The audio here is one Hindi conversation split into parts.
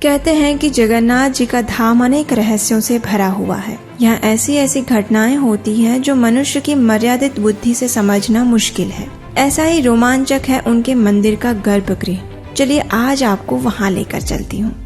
कहते हैं कि जगन्नाथ जी का धाम अनेक रहस्यों से भरा हुआ है। यहाँ ऐसी ऐसी घटनाएं होती हैं जो मनुष्य की मर्यादित बुद्धि से समझना मुश्किल है। ऐसा ही रोमांचक है उनके मंदिर का गर्भगृह। चलिए आज आपको वहाँ लेकर चलती हूँ।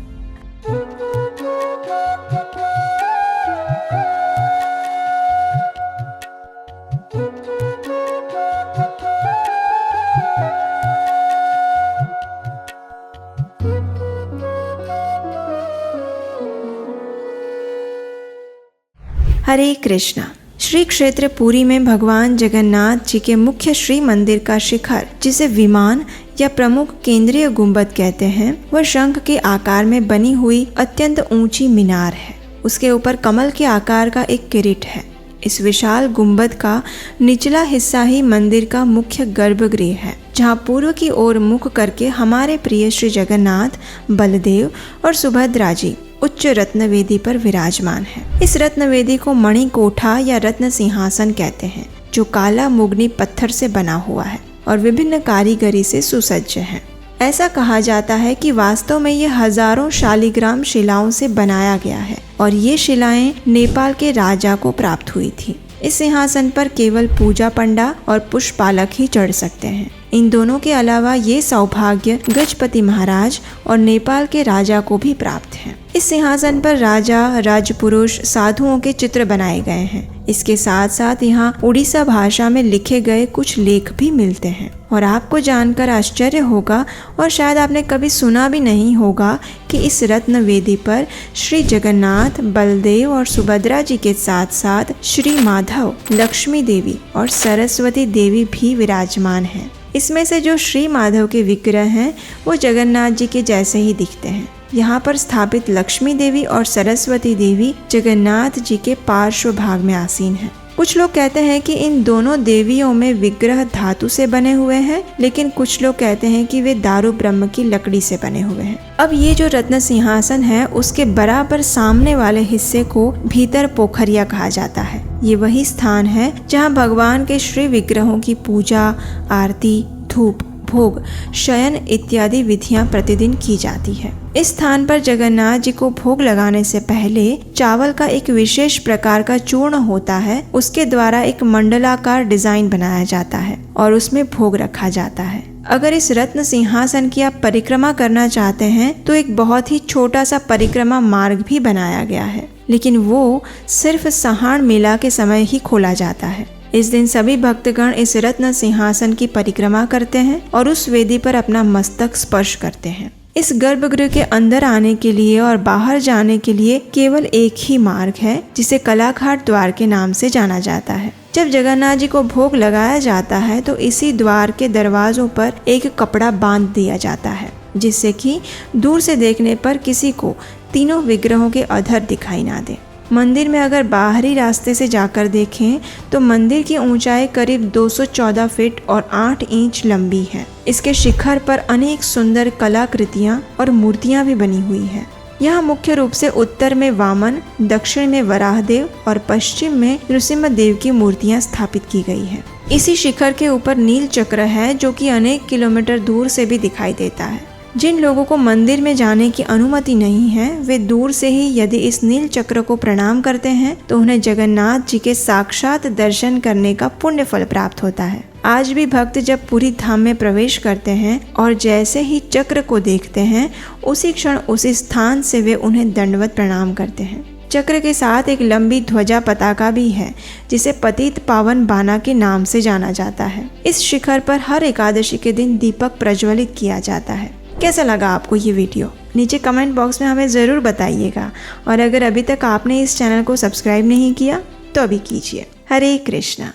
हरे कृष्णा। श्री क्षेत्र पुरी में भगवान जगन्नाथ जी के मुख्य श्री मंदिर का शिखर, जिसे विमान या प्रमुख केंद्रीय गुंबद कहते हैं, वह शंख के आकार में बनी हुई अत्यंत ऊंची मीनार है। उसके ऊपर कमल के आकार का एक किरीट है। इस विशाल गुंबद का निचला हिस्सा ही मंदिर का मुख्य गर्भगृह है, जहाँ पूर्व की ओर मुख करके हमारे प्रिय श्री जगन्नाथ, बलदेव और सुभद्रा जी उच्च रत्न वेदी पर विराजमान है। इस रत्न वेदी को मणि कोठा या रत्न सिंहासन कहते हैं, जो काला मुगनी पत्थर से बना हुआ है और विभिन्न कारीगरी से सुसज्ज है। ऐसा कहा जाता है कि वास्तव में ये हजारों शालिग्राम शिलाओं से बनाया गया है और ये शिलाएं नेपाल के राजा को प्राप्त हुई थी। इस सिंहासन पर केवल पूजा पंडा और पुष्पालक ही चढ़ सकते हैं। इन दोनों के अलावा ये सौभाग्य गजपति महाराज और नेपाल के राजा को भी प्राप्त है। इस सिंहासन पर राजा, राजपुरुष, साधुओं के चित्र बनाए गए हैं। इसके साथ साथ यहाँ उड़ीसा भाषा में लिखे गए कुछ लेख भी मिलते हैं। और आपको जानकर आश्चर्य होगा और शायद आपने कभी सुना भी नहीं होगा कि इस रत्न वेदी पर श्री जगन्नाथ, बलदेव और सुभद्रा जी के साथ साथ श्री माधव, लक्ष्मी देवी और सरस्वती देवी भी विराजमान हैं। इसमें से जो श्री माधव के विग्रह हैं वो जगन्नाथ जी के जैसे ही दिखते हैं। यहाँ पर स्थापित लक्ष्मी देवी और सरस्वती देवी जगन्नाथ जी के पार्श्व भाग में आसीन हैं। कुछ लोग कहते हैं कि इन दोनों देवियों में विग्रह धातु से बने हुए हैं, लेकिन कुछ लोग कहते हैं कि वे दारू ब्रह्म की लकड़ी से बने हुए हैं। अब ये जो रत्न सिंहासन है, उसके बराबर सामने वाले हिस्से को भीतर पोखरिया कहा जाता है। ये वही स्थान है जहाँ भगवान के श्री विग्रहों की पूजा, आरती, धूप, भोग, शयन इत्यादि विधियां प्रतिदिन की जाती है। इस स्थान पर जगन्नाथ जी को भोग लगाने से पहले चावल का एक विशेष प्रकार का चूर्ण होता है। उसके द्वारा एक मंडलाकार डिजाइन बनाया जाता है और उसमें भोग रखा जाता है। अगर इस रत्न सिंहासन की आप परिक्रमा करना चाहते हैं तो एक बहुत ही छोटा सा परिक्रमा मार्ग भी बनाया गया है, लेकिन वो सिर्फ सहाण मेला के समय ही खोला जाता है। इस दिन सभी भक्तगण इस रत्न सिंहासन की परिक्रमा करते हैं और उस वेदी पर अपना मस्तक स्पर्श करते हैं। इस गर्भगृह के अंदर आने के लिए और बाहर जाने के लिए केवल एक ही मार्ग है, जिसे कलाघाट द्वार के नाम से जाना जाता है। जब जगन्नाथ जी को भोग लगाया जाता है तो इसी द्वार के दरवाजों पर एक कपड़ा बांध दिया जाता है, जिससे कि दूर से देखने पर किसी को तीनों विग्रहों के अधर दिखाई ना दे। मंदिर में अगर बाहरी रास्ते से जाकर देखें तो मंदिर की ऊंचाई करीब 214 फीट और 8 इंच लंबी है। इसके शिखर पर अनेक सुंदर कलाकृतियां और मूर्तियां भी बनी हुई हैं। यहाँ मुख्य रूप से उत्तर में वामन, दक्षिण में वराहदेव और पश्चिम में नृसिंहदेव की मूर्तियां स्थापित की गई है। इसी शिखर के ऊपर नील चक्र है, जो कि अनेक किलोमीटर दूर से भी दिखाई देता है। जिन लोगों को मंदिर में जाने की अनुमति नहीं है, वे दूर से ही यदि इस नील चक्र को प्रणाम करते हैं तो उन्हें जगन्नाथ जी के साक्षात दर्शन करने का पुण्य फल प्राप्त होता है। आज भी भक्त जब पुरी धाम में प्रवेश करते हैं और जैसे ही चक्र को देखते हैं, उसी क्षण उसी स्थान से वे उन्हें दंडवत प्रणाम करते हैं। चक्र के साथ एक लंबी ध्वजा पताका भी है, जिसे पतित पावन बाना के नाम से जाना जाता है। इस शिखर पर हर एकादशी के दिन दीपक प्रज्वलित किया जाता है। कैसा लगा आपको ये वीडियो? नीचे कमेंट बॉक्स में हमें ज़रूर बताइएगा। और अगर अभी तक आपने इस चैनल को सब्सक्राइब नहीं किया तो अभी कीजिए। हरे कृष्णा।